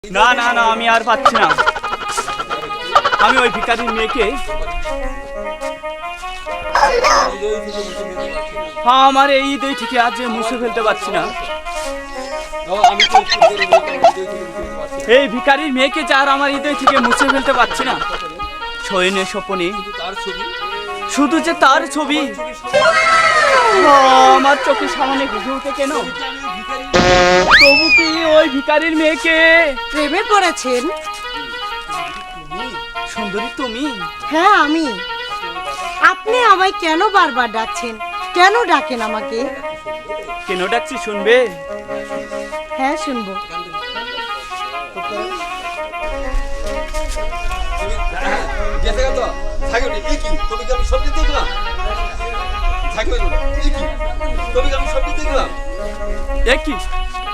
না না না, আমি আর পাচ্ছি না। আমি ওই ভিখারির মেয়েকে আমার এই হৃদয় থেকে আজ মুছে ফেলতে পারছি না। এই ভিখারির মেয়েকে যার আমার হৃদয় থেকে মুছে ফেলতে পারছি না। শয়নে স্বপনে শুধু যে তার ছবি আমার চোখের সামনে ভেসে উঠে কেন? তবু কি ওই ভিখারির মেয়েকে প্রেমে পড়েছেন? সুন্দরী তুমি? হ্যাঁ আমি। আপনি আমায় কেন বারবার ডাকছেন? কেন ডাকেন আমাকে? কেন ডাকছি শুনবে? হ্যাঁ শুনবো। কি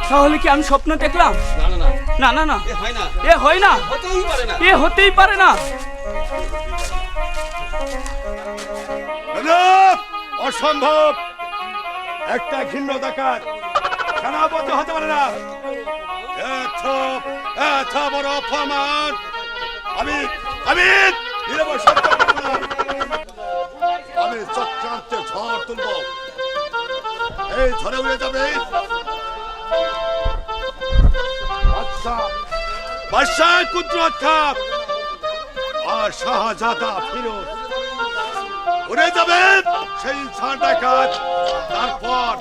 তাহলে কি আমি স্বপ্ন দেখলাম? না না না, এ হয় না, এ হতেই পারে না। অসম্ভব! একটা ঘৃণ্য ডাকাত সেনাপতি হতে পারে না। এত বড় অপমান আমি সহ্য করব না। আমি চক্রান্তে ঝড় তুলব, এই ঝড়ে উড়ে যাবে বাদশাহ কুদরত খান আর শাহজাদা ফিরোজ। উড়ে যাবে সেই ইনসান ডাকাত। তারপর